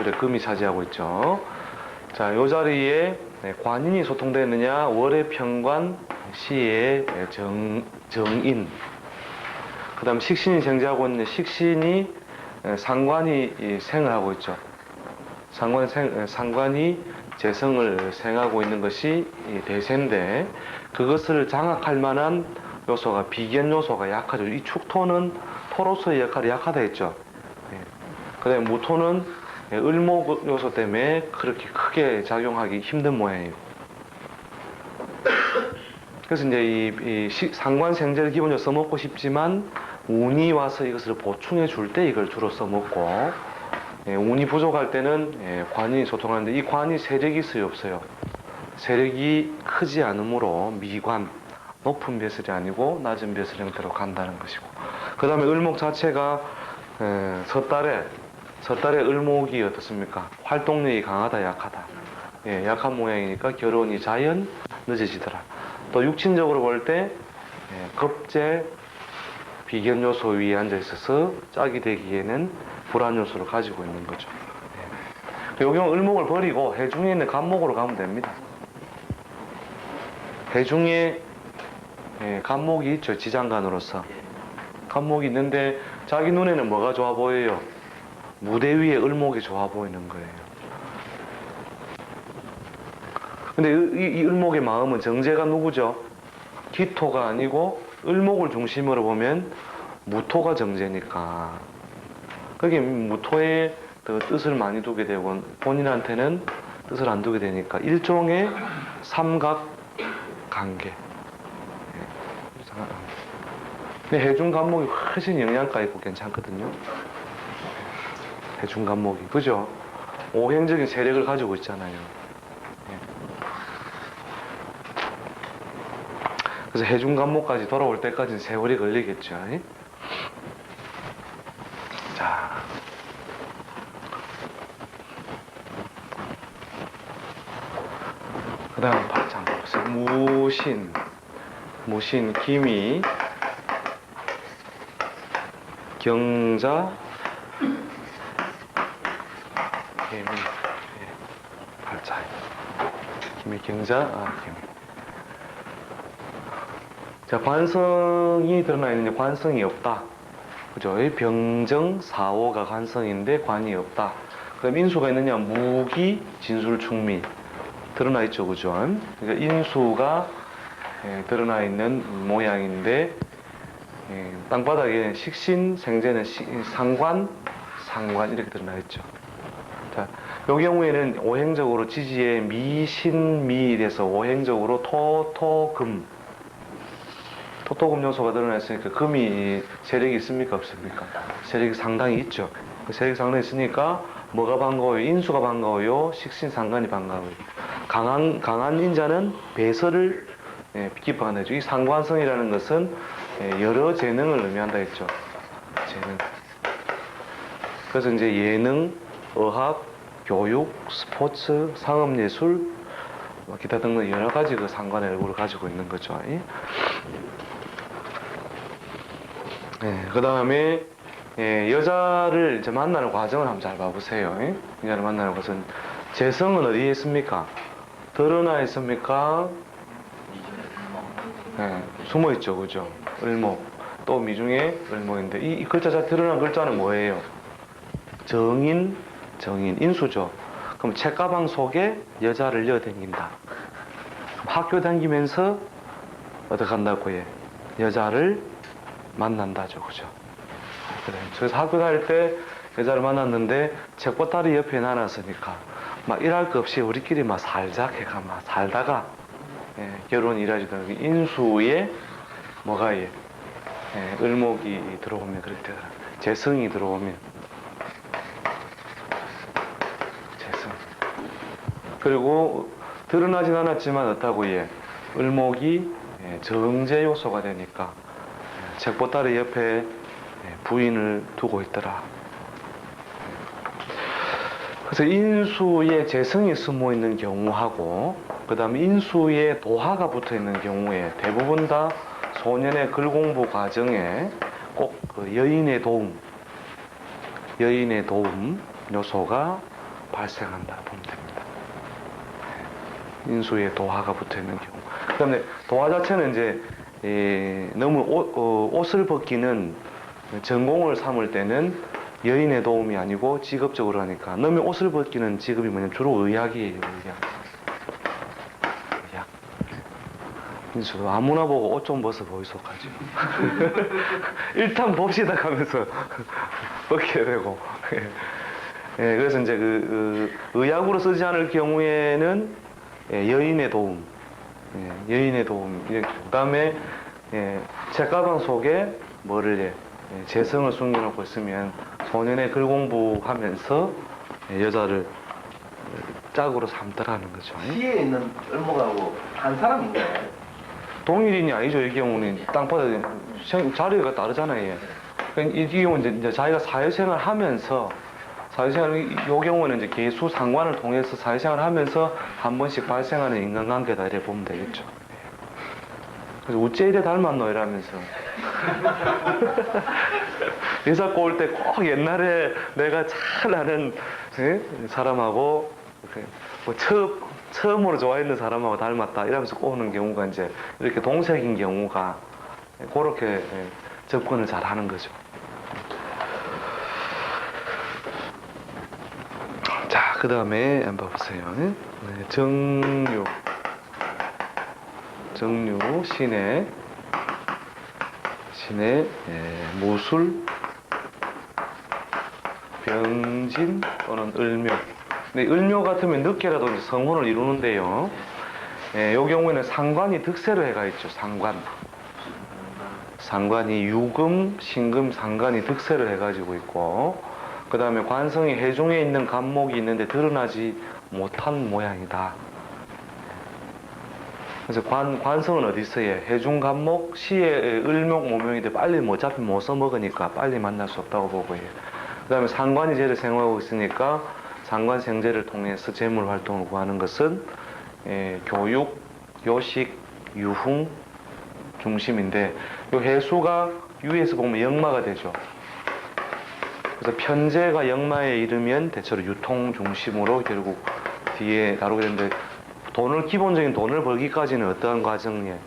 그래, 금이 차지하고 있죠. 자, 요 자리에 관인이 소통되느냐, 월의 편관, 시의 정인. 그 다음 식신이 생지하고 있는데, 식신이 상관이 생을 하고 있죠. 상관이 재성을 생하고 있는 것이 대세인데, 그것을 장악할 만한 요소가 비견 요소가 약하죠. 이 축토는 토로서의 역할이 약하다 했죠. 그 다음에 무토는 을목 요소 때문에 그렇게 크게 작용하기 힘든 모양이에요. 그래서 이제 이 상관생제를 기본적으로 써먹고 싶지만 운이 와서 이것을 보충해 줄 때 이걸 주로 써먹고, 운이 부족할 때는 관이 소통하는데, 이 관이 세력이 있어요, 없어요? 세력이 크지 않으므로 미관, 높은 벼슬이 아니고 낮은 벼슬 형태로 간다는 것이고, 그 다음에 을목 자체가 섣달의 을목이 어떻습니까? 활동력이 강하다, 약하다? 약한 모양이니까 결혼이 자연 늦어지더라. 또 육친적으로 볼 때 겁재 비견 요소 위에 앉아 있어서 짝이 되기에는 불안 요소를 가지고 있는 거죠. 여기 을목을 버리고 해중에 있는 간목으로 가면 됩니다. 해중에 간목이 있죠. 지장간으로서 간목이 있는데 자기 눈에는 뭐가 좋아 보여요? 무대 위에 을목이 좋아 보이는 거예요. 근데 이 을목의 마음은 정제가 누구죠? 기토가 아니고 을목을 중심으로 보면 무토가 정제니까, 거기 무토의 뜻을 많이 두게 되고 본인한테는 뜻을 안 두게 되니까 일종의 삼각 관계. 근데 해중 간목이 훨씬 영양가 있고 괜찮거든요. 해중 간목이, 그죠? 오행적인 세력을 가지고 있잖아요. 그래서 해중 간목까지 돌아올 때까지는 세월이 걸리겠죠. 자, 그 다음 발장 보세요. 무신, 기미, 경자, 개미, 발자, 기미, 경자, 개미. 자, 관성이 드러나 있는데 관성이 없다. 그죠? 병정, 사오가 관성인데 관이 없다. 그럼 인수가 있느냐? 무기, 진술, 충미. 드러나 있죠. 그죠? 그러니까 인수가 드러나 있는 모양인데, 땅바닥에 식신, 생제는 상관 이렇게 드러나 있죠. 자, 요 경우에는 오행적으로 지지에 미신미에서 오행적으로 토금 요소가 드러나 있으니까 금이 세력이 있습니까? 없습니까? 세력이 상당히 있죠. 세력이 상당히 있으니까 뭐가 반가워요? 인수가 반가워요? 식신 상관이 반가워요? 강한 인자는 배설을 기뻐한다 했죠. 이 상관성이라는 것은 여러 재능을 의미한다 했죠. 재능. 그래서 이제 예능, 어학, 교육, 스포츠, 상업예술, 기타 등등 여러 가지 그 상관의 얼굴을 가지고 있는 거죠. 그 다음에 여자를 이제 만나는 과정을 한번 잘 봐보세요. 여자를 만나는 것은 재성은 어디에 있습니까? 드러나 있습니까? 숨어 있죠, 그죠? 을목, 또 미중에 을목인데 이 글자 자 드러난 글자는 뭐예요? 정인, 인수죠. 그럼 책가방 속에 여자를 넣어당긴다. 학교 다니면서 어떻게 한다고 해? 여자를 만난다죠, 그죠? 그래. 그래서 학교 다닐 때 여자를 만났는데 책보따리 옆에 놔놨으니까 막 일할 거 없이 우리끼리 막 살자 해가 막 살다가 결혼이 이루어지던 인수에 뭐가 을목이 들어오면 그렇게 되더라. 재성이 들어오면 재성. 그리고 드러나진 않았지만 어떻다고 을목이 정제 요소가 되니까 책보따리 옆에 부인을 두고 있더라. 그래서 인수에 재성이 숨어 있는 경우하고 그 다음에 인수에 도화가 붙어 있는 경우에 대부분 다 소년의 글 공부 과정에 꼭 그 여인의 도움 요소가 발생한다 보면 됩니다. 인수에 도화가 붙어 있는 경우. 그다음에 도화 자체는 이제 너무 옷을 벗기는 전공을 삼을 때는 여인의 도움이 아니고 직업적으로 하니까 너무 옷을 벗기는 직업이 뭐냐면 주로 의학이에요. 의학. 인수도 아무나 보고 옷 좀 벗어 보이소까지. 일단 봅시다 하면서 벗게 되고. 예, 그래서 이제 의학으로 쓰지 않을 경우에는 여인의 도움, 여인의 도움. 그다음에 책가방 속에 뭐를 재성을 숨겨놓고 있으면 소년의 글 공부하면서 여자를 짝으로 삼더라는 거죠. 시에 있는 을목하고 한 사람인가요? 동일인이 아니죠. 이 경우는 땅바닥 자리가 다르잖아요. 그러니까 이 경우는 이제 자기가 사회생활 하면서 이 경우는 이제 계수 상관을 통해서 사회생활을 하면서 한 번씩 발생하는 인간관계다 이래 보면 되겠죠. 그래서 어째 이래 닮았노 이러면서 여자 꼬을 때 꼭 옛날에 내가 잘 아는 사람하고 뭐 처음으로 좋아했는 사람하고 닮았다 이러면서 꼬우는 경우가 이제 이렇게 동색인 경우가 그렇게 접근을 잘 하는 거죠. 자, 그 다음에 한번 보세요. 정유, 신의 무술, 병진 또는 을묘. 근데 을묘 같으면 늦게라도 이제 성혼을 이루는데요. 이 경우에는 상관이 득세를 해가 있죠. 상관이 유금, 신금, 상관이 득세를 해가지고 있고, 그 다음에 관성이 해중에 있는 간목이 있는데 드러나지 못한 모양이다. 그래서 관성은 어디 있어요? 해중 간목, 시의 을목 모명인데 빨리 어차피 못 써먹으니까 빨리 만날 수 없다고 보고 해요. 그 다음에 상관이 재를 생활하고 있으니까 상관 생재를 통해서 재물 활동을 구하는 것은 교육, 요식, 유흥 중심인데 이 해수가 유에서 보면 역마가 되죠. 그래서 편재가 역마에 이르면 대체로 유통 중심으로 결국 뒤에 다루게 되는데 기본적인 돈을 벌기까지는 어떠한 과정이에요?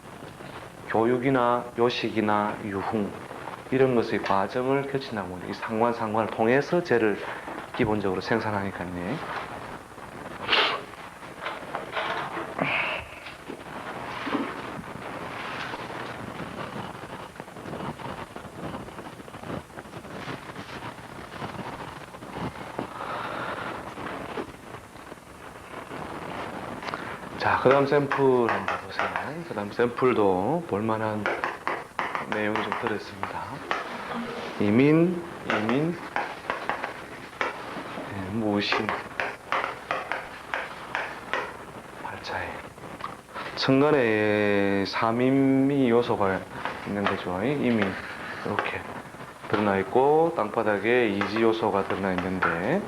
교육이나 요식이나 유흥 이런 것의 과정을 거친다고 합니다. 이 상관을 통해서 재를 기본적으로 생산하니까요. 자, 그 다음 샘플 한번 보세요. 그 다음 샘플도 볼만한 내용이 좀 들어있습니다. 이민, 무신, 발차에 천간에 삼임이 요소가 있는 거죠. 이민 이렇게 드러나 있고 땅바닥에 이지 요소가 드러나 있는데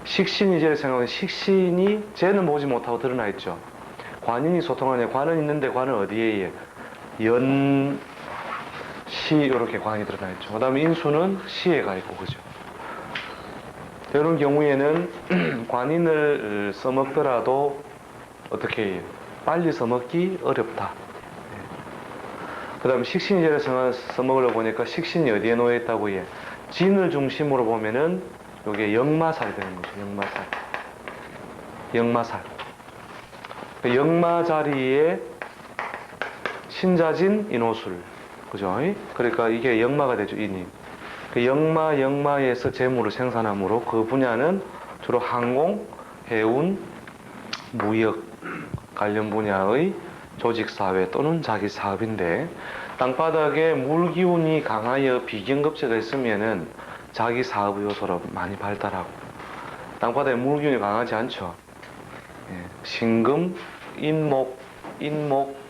식신이 제일 생각하면 식신이 쟤는 보지 못하고 드러나 있죠. 관인이 소통하냐? 관은 있는데 관은 어디에? 연, 시 이렇게 관이 드러나 있죠. 그 다음에 인수는 시에 가 있고 그죠. 이런 경우에는 관인을 써먹더라도 어떻게 해요? 빨리 써먹기 어렵다. 그 다음에 식신이 제일 써먹으려고 보니까 식신이 어디에 놓여 있다고 해요? 진을 중심으로 보면은 요게 역마살이 되는 거죠. 역마살. 그 역마 자리에 신자진 인호술. 그죠? 그러니까 이게 역마가 되죠. 인이. 그 역마에서 재물을 생산하므로 그 분야는 주로 항공, 해운, 무역 관련 분야의 조직사회 또는 자기 사업인데 땅바닥에 물기운이 강하여 비경급제가 있으면은 자기 사업의 요소로 많이 발달하고 땅바닥에 물기운이 강하지 않죠. 신금, 인목,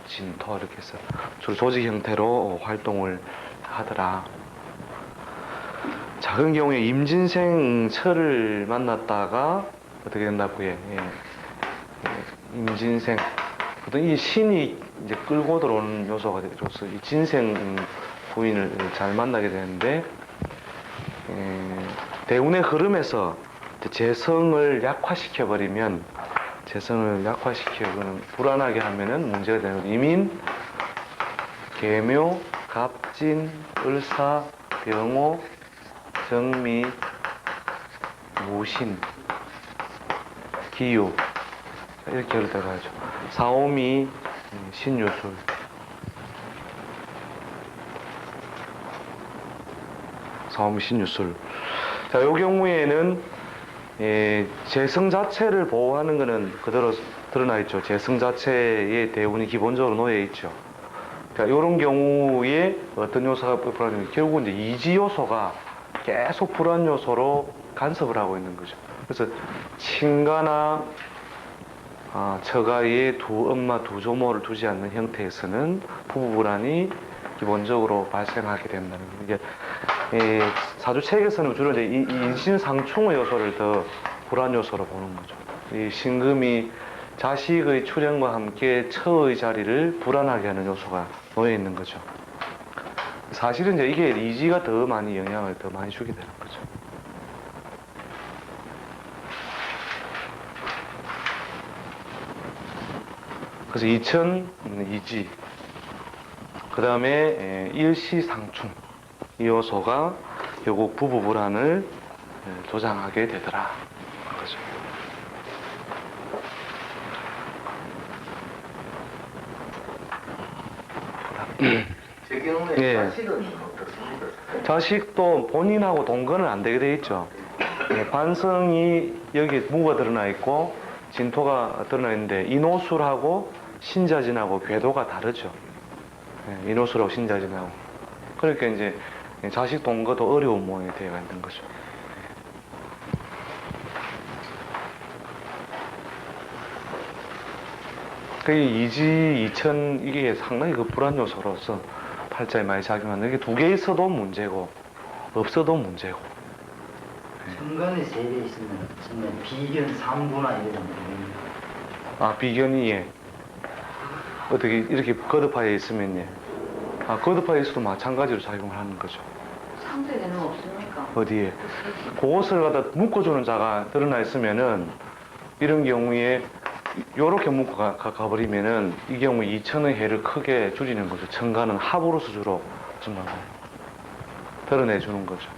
진토 이렇게 해서 주로 조직 형태로 활동을 하더라. 작은 경우에 임진생 철을 만났다가 어떻게 된다고 해? 임진생. 보통 이 신이 이제 끌고 들어오는 요소가 되어서 이 진생 부인을 잘 만나게 되는데 대운의 흐름에서 재성을 약화시켜버리면 불안하게 하면은 문제가 되는 거죠. 이민, 계묘, 갑진, 을사, 병호, 정미, 무신, 기유 이렇게 어렵다고 하죠. 사오미, 신유술. 사오미, 신유술. 자, 요 경우에는 재성 자체를 보호하는 것은 그대로 드러나 있죠. 재성 자체의 대운이 기본적으로 놓여 있죠. 자, 이런 경우에 어떤 요소가 불안해요? 결국은 이제 이지 요소가 계속 불안 요소로 간섭을 하고 있는 거죠. 그래서 친가나 처가에 두 엄마 두 조모를 두지 않는 형태에서는 부부 불안이 기본적으로 발생하게 된다는 거예요. 이게 사주책에서는 주로 이제 이 인신상충의 요소를 더 불안 요소로 보는 거죠. 이 신금이 자식의 출현과 함께 처의 자리를 불안하게 하는 요소가 놓여 있는 거죠. 사실은 이제 이게 이지가 더 많이 영향을 더 많이 주게 되는 거죠. 그래서 이천 이지, 그 다음에 일시상충 이 요소가 결국 부부 불안을 조장하게 되더라. 그죠. 제 경우에 예. 자식은 어떻습니까? 자식도 본인하고 동거는 안 되게 돼 있죠. 반성이 여기 무가 드러나 있고 진토가 드러나 있는데 인호술하고 신자진하고 궤도가 다르죠. 인호술하고 신자진하고. 그러니까 이제 자식 동거도 어려운 모양이 되어 있는 거죠. 그 이지, 이천 이게 상당히 그 불안 요소로서 팔자에 많이 작용하는 이게 두 개 있어도 문제고 없어도 문제고. 천간에 세 개 있으면 정말 비견 상부나 이런 거. 비견이 예. 어떻게 이렇게 거듭하여 있으면 예. 거듭하여 있어도 마찬가지로 작용을 하는 거죠. 상대에는 없습니까? 어디에? 그것을 갖다 묶어주는 자가 드러나 있으면은 이런 경우에 요렇게 묶어 가버리면은 이 경우에 이천의 해를 크게 줄이는 거죠. 천간은 합으로 수주로 정말 드러내주는 거죠.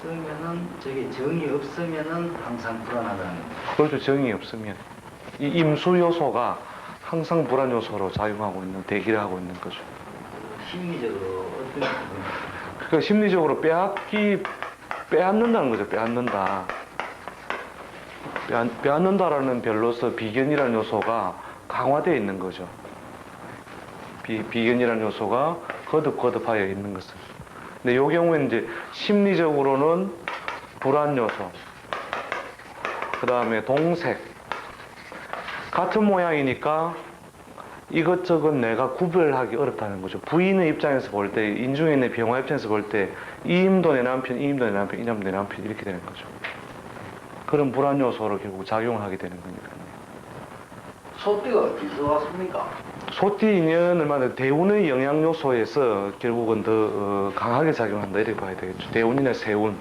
쓰면은 저게 정이 없으면은 항상 불안하다는 거. 그렇죠. 정이 없으면 이 임수 요소가 항상 불안 요소로 작용하고 있는 대기를 하고 있는 거죠. 심리적으로 어떤 부분? 그러니까 심리적으로 빼앗는다는 거죠. 빼앗는다. 빼앗는다라는 별로서 비견이라는 요소가 강화되어 있는 거죠. 비견이라는 요소가 거듭하여 있는 것은. 근데 이 경우에는 이제 심리적으로는 불안 요소, 그 다음에 동색, 같은 모양이니까 이것저것 내가 구별하기 어렵다는 거죠. 부인의 입장에서 볼 때, 인중에 있는 병화 입장에서 볼 때, 이 임도 내 남편, 이 임도 내 남편, 이 남도 내 남편 이렇게 되는 거죠. 그런 불안 요소로 결국 작용을 하게 되는 거니까요. 소띠가 어디서 왔습니까? 소띠 인연을 말해 대운의 영향 요소에서 결국은 더 강하게 작용한다 이렇게 봐야 되겠죠. 대운이나 세운.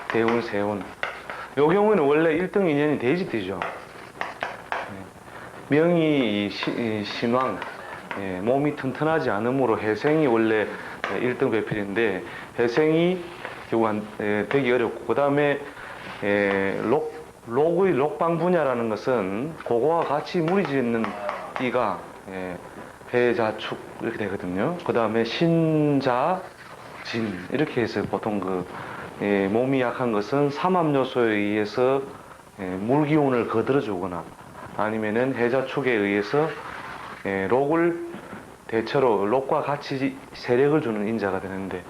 대운, 세운. 요 경우에는 원래 1등 인연이 돼지띠죠. 명이 신왕, 몸이 튼튼하지 않으므로 해생이 원래 1등 배필인데 해생이 결국 되기 어렵고 그 다음에 록의 록방 분야라는 것은 그거와 같이 무리짓는 띠가 해자축 이렇게 되거든요. 그 다음에 신자진 이렇게 해서 보통 몸이 약한 것은 삼합요소에 의해서 물기운을 거들어주거나 아니면은 해자축에 의해서 록을 대체로 록과 같이 세력을 주는 인자가 되는데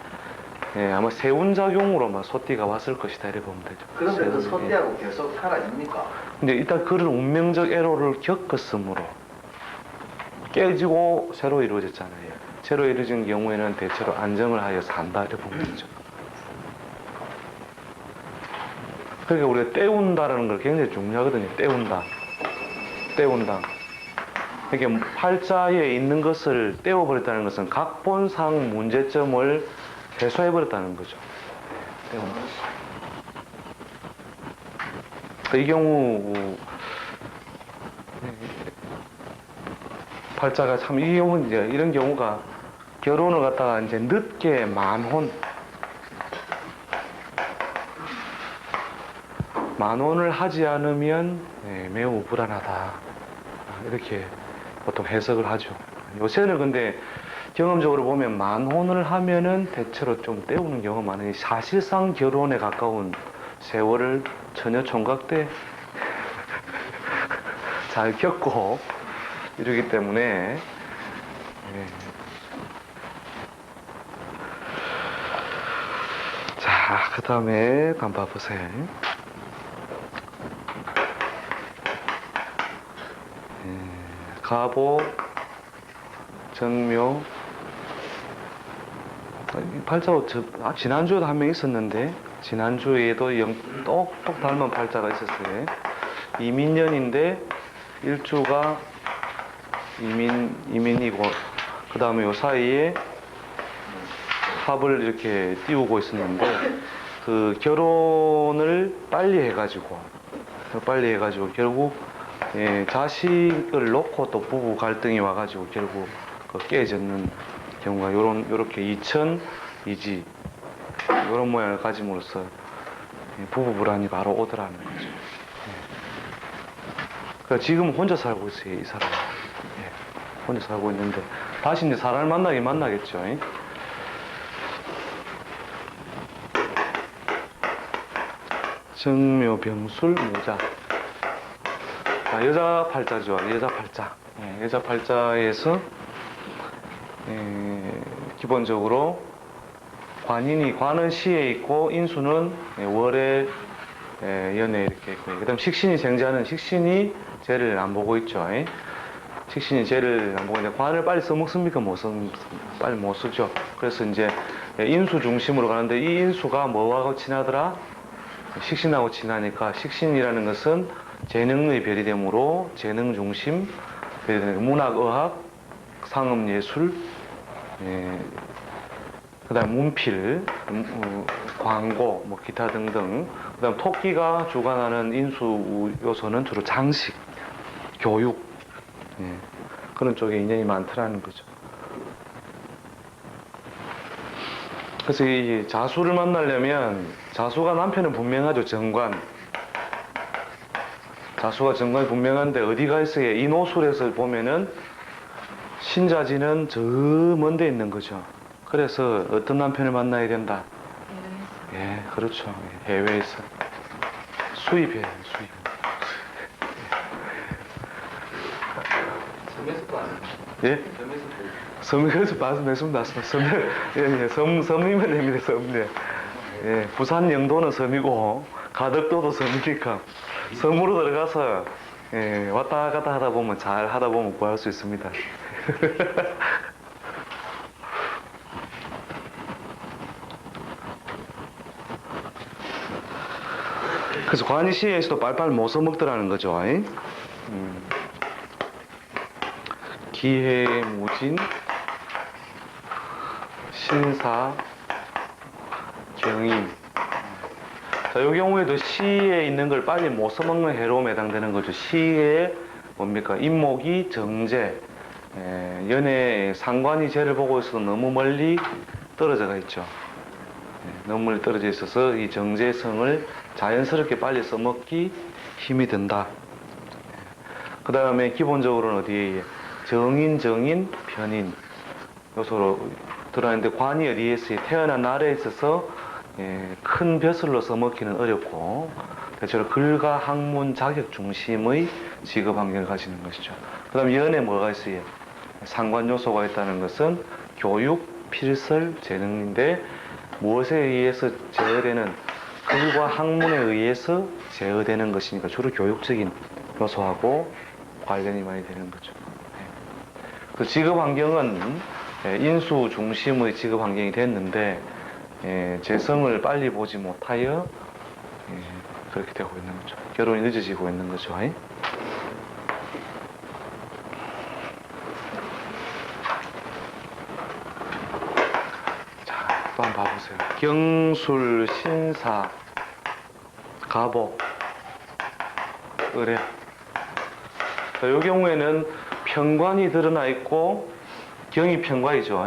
아마 세운작용으로 소띠가 왔을 것이다 이렇게 보면 되죠. 그런데 그 소띠하고 계속 살아있습니까? 근데 일단 그런 운명적 애로를 겪었으므로 깨지고 새로 이루어졌잖아요. 새로 이루어진 경우에는 대체로 안정을 하여 산다 이렇게 보면 되죠. 그러니까 우리가 때운다라는 걸 굉장히 중요하거든요. 때운다. 이게 팔자에 있는 것을 떼어버렸다는 것은 각본상 문제점을 해소해버렸다는 거죠. 때문에. 이 경우 팔자가 참 이 경우 이제 이런 경우가 결혼을 갖다가 이제 늦게 만혼을 하지 않으면 매우 불안하다 이렇게 보통 해석을 하죠. 요새는 근데 경험적으로 보면 만혼을 하면은 대체로 좀 때우는 경우가 많으니 사실상 결혼에 가까운 세월을 처녀 총각 때 잘 겪고 이러기 때문에 자, 그 다음에 한번 봐보세요. 가보, 정묘. 팔자가 지난주에도 한 명 있었는데 지난주에도 똑똑 닮은 팔자가 있었어요. 이민년인데 일주가 이민이고 그 다음에 요 사이에 합을 이렇게 띄우고 있었는데 그 결혼을 빨리 해가지고 결국 자식을 놓고 또 부부 갈등이 와가지고 결국 깨졌는 경우가 요렇게 이지 요런 모양을 가짐으로써 부부 불안이 바로 오더라는 거죠. 그러니까 지금 혼자 살고 있어요, 이 사람. 혼자 살고 있는데 다시 이제 사람을 만나겠죠. 정묘, 병술, 모자. 자, 여자 팔자죠. 여자 팔자에서 기본적으로 관은 시에 있고 인수는 월에 연에 이렇게 있고요. 그 다음 식신이 생자는 식신이 재를 안 보고 있죠. 식신이 재를 안 보고 있는데 관을 빨리 써먹습니까? 빨리 못 쓰죠. 그래서 이제 인수 중심으로 가는데 이 인수가 뭐하고 친하더라? 식신하고 친하니까 식신이라는 것은 재능의 별이 되므로 재능 중심 별이 되는 문학, 의학, 상업, 예술, 그 다음 문필, 광고, 뭐 기타 등등. 그 다음 토끼가 주관하는 인수 요소는 주로 장식, 교육, 그런 쪽에 인연이 많더라는 거죠. 그래서 이 자수를 만나려면 자수가 남편은 분명하죠. 정관. 자수가 정관이 분명한데 어디가 있어요? 이 노술에서 보면은 신자지는 저 먼 데 있는 거죠. 그래서 어떤 남편을 만나야 된다? 예, 그렇죠. 해외에서. 수입이에요, 수입. 섬에서도 안 해요. 예? 섬에서 말씀했습니다. 섬이면 됩니다, 섬. 네. 예, 부산 영도는 섬이고, 가덕도도 섬이니까, 섬으로 들어가서, 왔다 갔다 하다 보면, 잘 하다 보면 구할 수 있습니다. 그래서 관시에서도 빨빨 못 써먹더라는 거죠. 기해, 무진, 신사, 경임. 자, 이 경우에도 시에 있는 걸 빨리 못 써먹는 해로 해당되는 거죠. 시에 뭡니까? 인목이 정제, 연애 상관이 재를 보고 있어서 너무 멀리 떨어져가 있죠. 너무 멀리 떨어져 있어서 이 정제성을 자연스럽게 빨리 써먹기 힘이 든다. 그 다음에 기본적으로는 어디에 정인, 편인 요소로 들어있는데 관이 어디에 있어요? 태어난 날에 있어서 큰 벼슬로 써먹기는 어렵고 대체로 글과 학문, 자격 중심의 직업 환경을 가지는 것이죠. 그 다음 연에 뭐가 있어요? 상관 요소가 있다는 것은 교육, 필설, 재능인데 무엇에 의해서 제어되는 글과 학문에 의해서 제어되는 것이니까 주로 교육적인 요소하고 관련이 많이 되는 거죠. 그 직업 환경은 인수 중심의 직업 환경이 됐는데 재성을 빨리 보지 못하여 그렇게 되고 있는 거죠. 결혼이 늦어지고 있는 거죠. 자, 한번 봐보세요. 경술, 신사, 가복, 의뢰. 이 경우에는 편관이 드러나 있고 경이 편관이죠.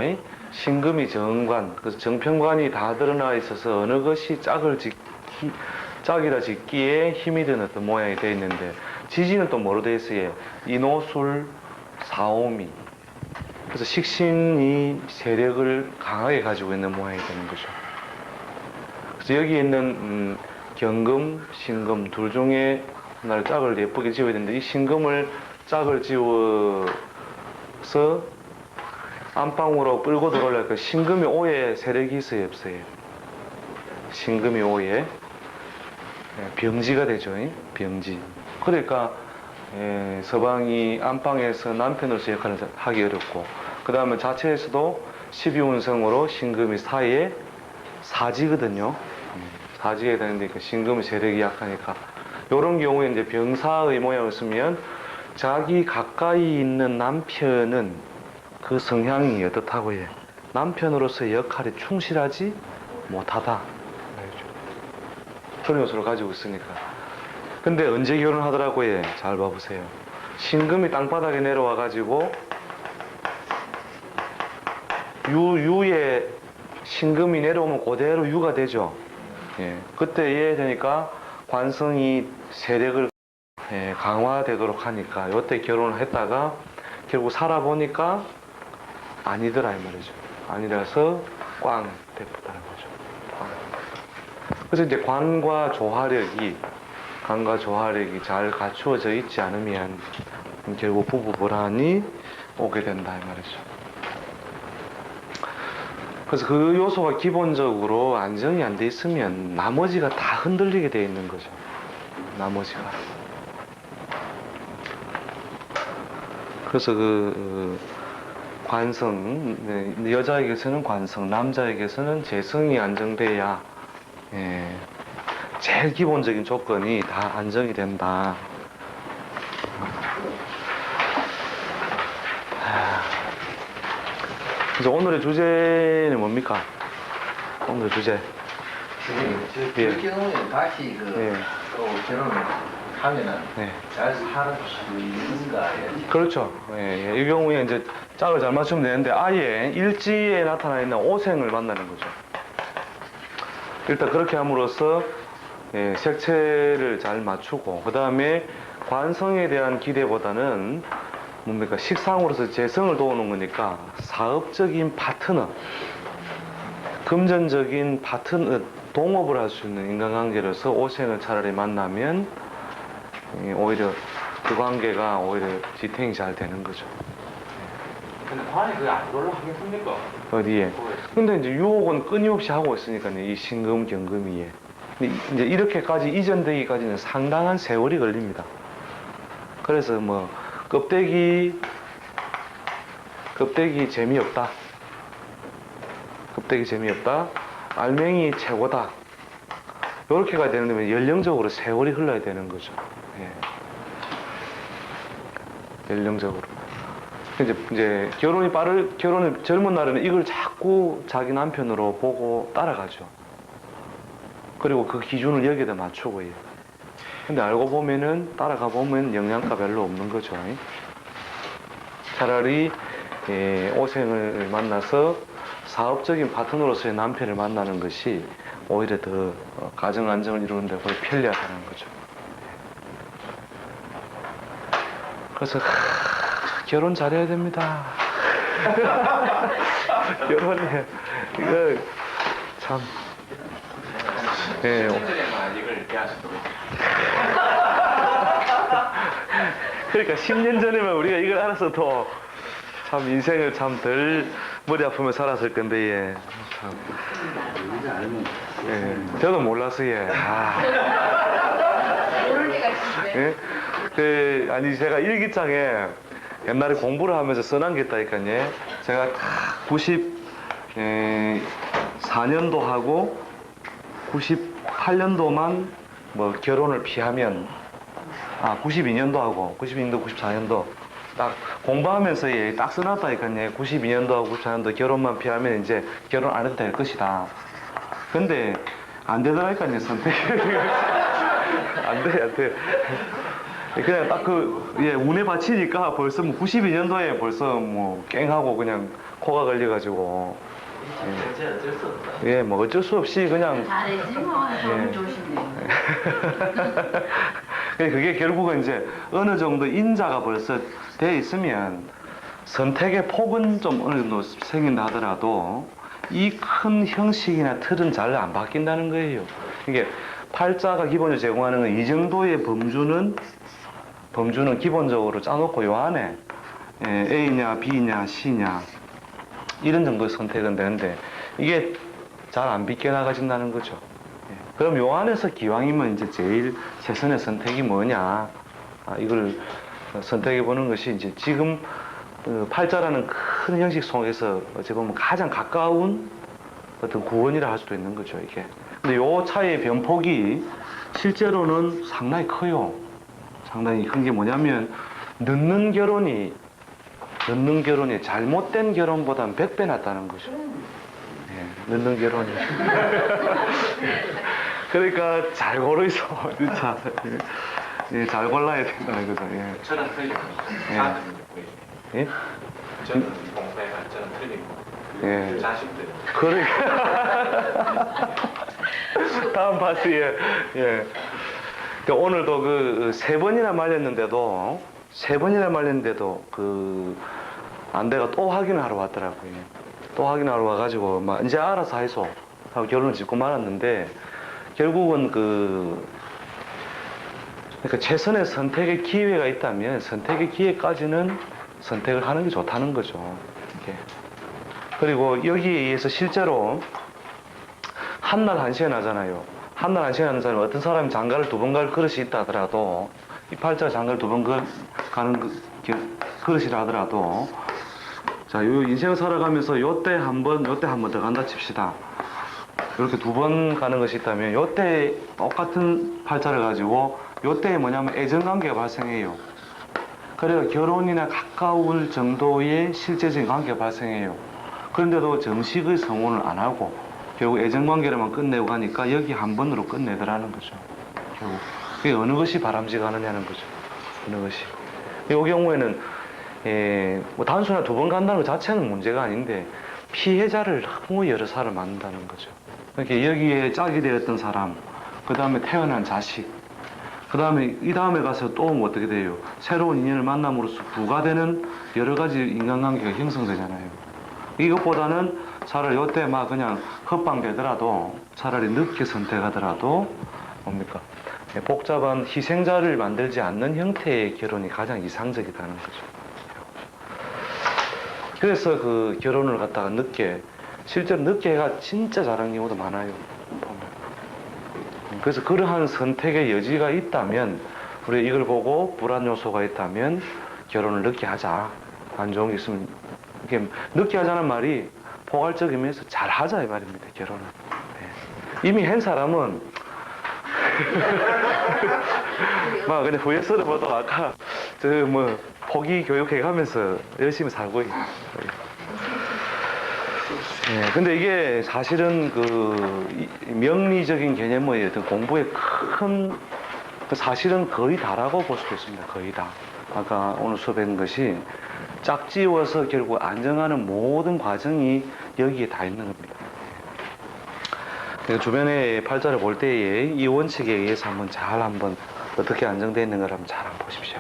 신금이 정관. 그래서 정편관이 다 드러나 있어서 어느 것이 짝이라 짓기에 힘이 드는 어떤 모양이 되어 있는데 지지는 또 뭐로 되어 있어요? 인호술, 사오미. 그래서 식신이 세력을 강하게 가지고 있는 모양이 되는 거죠. 그래서 여기 있는 경금, 신금 둘 중에 하나를 짝을 예쁘게 지어야 되는데 이 신금을 짝을 지어서 안방으로 끌고 들어오려니까 신금이 오에 세력이 있어요, 없어요? 신금이 오에 병지가 되죠, 병지. 그러니까 서방이 안방에서 남편으로서 역할을 하기 어렵고 그 다음에 자체에서도 12운성으로 신금이 사이에 사지거든요. 사지게 되는데 그 신금의 세력이 약하니까 이런 경우에 이제 병사의 모양을 쓰면 자기 가까이 있는 남편은 그 성향이 어떻다고 해? 남편으로서의 역할에 충실하지 못하다. 그런 요소를 가지고 있으니까. 근데 언제 결혼하더라고요? 잘 봐보세요. 신금이 땅바닥에 내려와 가지고 유에 신금이 내려오면 그대로 유가 되죠. 예. 그때 얘 되니까 관성이 세력을 강화되도록 하니까 이때 결혼을 했다가 결국 살아보니까 아니더라 이 말이죠. 아니라서 꽝 대포다는 거죠. 꽝. 그래서 이제 관과 조화력이 잘 갖추어져 있지 않으면 결국 부부 불안이 오게 된다 이 말이죠. 그래서 그 요소가 기본적으로 안정이 안 돼 있으면 나머지가 다 흔들리게 돼 있는 거죠. 나머지가. 그래서 관성, 여자에게서는 관성, 남자에게서는 재성이 안정돼야 제일 기본적인 조건이 다 안정이 된다. 그래서 오늘의 주제는 뭡니까? 오늘의 주제. 저 경우에 다시 또 결혼을 하면은 잘 살아갈 수 있는가? 그렇죠. 이 경우에 이제 짝을 잘 맞추면 되는데 아예 일지에 나타나 있는 오생을 만나는 거죠. 일단 그렇게 함으로써 색채를 잘 맞추고 그 다음에 관성에 대한 기대보다는 뭡니까? 식상으로서 재성을 도우는 거니까 사업적인 파트너, 금전적인 파트너, 동업을 할 수 있는 인간관계로서 오생을 차라리 만나면 오히려 그 관계가 오히려 지탱이 잘 되는 거죠. 근데 관이 그게 안 들어올라 하겠습니까? 어디에? 근데 이제 유혹은 끊임없이 하고 있으니까요. 이 신금, 경금이. 근데 이제 이렇게까지 이전되기까지는 상당한 세월이 걸립니다. 그래서 뭐 껍데기 재미없다. 껍데기 재미없다. 알맹이 최고다. 이렇게 가야 되는데 연령적으로 세월이 흘러야 되는 거죠. 연령적으로. 이제 결혼이 젊은 날에는 이걸 자꾸 자기 남편으로 보고 따라가죠. 그리고 그 기준을 여기다 맞추고 해요. 근데 알고 보면은 따라가 보면 영양가 별로 없는 거죠. 차라리 오생을 만나서 사업적인 파트너로서의 남편을 만나는 것이 오히려 더 가정 안정을 이루는 데 거의 편리하다는 거죠. 그래서 결혼 잘해야 됩니다. 결혼해. 이거 참. 전에만 이걸 이렇게 하시도록. 그러니까 10년 전에만 우리가 이걸 알아서 더 참 인생을 참 덜 머리 아프며 살았을 건데 예. 참. 우리가 알면 저도 몰랐어요. 예. 모를 리가 있는데. 예? 아니 제가 일기장에 옛날에 공부를 하면서 써난 게 있다니까요. 제가 94년도 하고 98년도만 뭐 결혼을 피하면 92년도 하고 92년도 94년도 딱 공부하면서 딱 써놨다니까요. 92년도하고 94년도 결혼만 피하면 이제 결혼 안 해도 될 것이다. 근데 안 되더라니까요, 선택이. 안 돼. 그냥 딱 운에 바치니까 벌써 뭐 92년도에 벌써 뭐 깽하고 그냥 코가 걸려가지고. 어쩔 수 없다. 예, 뭐 어쩔 수 없이 그냥. 잘해지 뭐. 너무 조심해. 그게 결국은 이제 어느 정도 인자가 벌써 돼 있으면 선택의 폭은 좀 어느 정도 생긴다 하더라도 이 큰 형식이나 틀은 잘 안 바뀐다는 거예요. 이게 팔자가 기본적으로 제공하는 건 이 정도의 범주는 기본적으로 짜놓고 요 안에 A냐 B냐 C냐 이런 정도의 선택은 되는데 이게 잘 안 비껴나가진다는 거죠. 그럼 요 안에서 기왕이면 이제 제일 최선의 선택이 뭐냐 이걸 선택해 보는 것이 이제 지금 팔자라는 큰 형식 속에서 어찌 보면 가장 가까운 어떤 구원이라 할 수도 있는 거죠 이게. 근데 요 차이의 변폭이 실제로는 상당히 커요. 상당히 큰 게 뭐냐면 늦는 결혼이 잘못된 결혼보다는 100배 낫다는 거죠. 늦는 결혼이. 그러니까 잘 고르이소. 진짜. 잘 골라야 된다는 거죠. 저는 틀리고 예. 저는 예? 저는 공부에 저는 틀리고 예. 자식들 그러니까. 다음 파트에, 예. 그러니까 오늘도 세 번이나 말렸는데도, 안대가 또 확인을 하러 왔더라고요. 또 확인하러 와가지고, 막, 이제 알아서 하이소. 하고 결론을 짓고 말았는데, 결국은 그러니까 최선의 선택의 기회가 있다면, 선택의 기회까지는 선택을 하는 게 좋다는 거죠. 이렇게. 그리고 여기에 의해서 실제로 한날 한시간 하잖아요. 한날 한시간 하는 사람은 어떤 사람이 장가를 2번 갈 그릇이 있다 하더라도 이 팔자가 장가를 2번 가는 그릇이라 하더라도 자, 요 인생을 살아가면서 요때 한 번 더 간다 칩시다. 이렇게 2번 가는 것이 있다면 요때 똑같은 팔자를 가지고 요때에 뭐냐면 애정관계가 발생해요. 그래서 결혼이나 가까울 정도의 실제적인 관계가 발생해요. 그런데도 정식의 성혼을 안 하고 결국 애정관계로만 끝내고 가니까 여기 한 번으로 끝내더라는 거죠. 결국 그게 어느 것이 바람직하느냐는 거죠. 어느 것이. 이 경우에는 뭐 단순히 2번 간다는 것 자체는 문제가 아닌데 피해자를 너무 여러 사람을 만든다는 거죠. 그러니까 여기에 짝이 되었던 사람, 그 다음에 태어난 자식, 그 다음에 이 다음에 가서 또 뭐 어떻게 돼요? 새로운 인연을 만남으로써 부가되는 여러 가지 인간관계가 형성되잖아요. 이것보다는 차라리 요때 막 그냥 헛방되더라도 차라리 늦게 선택하더라도 뭡니까? 복잡한 희생자를 만들지 않는 형태의 결혼이 가장 이상적이라는 거죠. 그래서 그 결혼을 갖다가 늦게, 실제로 늦게 해가 진짜 잘하는 경우도 많아요. 보면. 그래서 그러한 선택의 여지가 있다면, 우리 이걸 보고 불안 요소가 있다면 결혼을 늦게 하자. 안 좋은 게 있으면 이렇게 늦게 하자는 말이 포괄적이면서 잘 하자 이 말입니다. 결혼을. 네. 이미 한 사람은 막 근데 후회스러워 보도 아까 저 뭐 포기 교육해 가면서 열심히 살고 있어요. 네, 근데 이게 사실은 명리적인 개념의 어떤 공부의 큰 사실은 거의 다라고 볼 수도 있습니다. 거의 다. 아까 오늘 수업한 것이 짝지워서 결국 안정하는 모든 과정이 여기에 다 있는 겁니다. 주변의 팔자를 볼 때에 이 원칙에 의해서 한번 어떻게 안정되어 있는가를 한번 잘 한번 보십시오.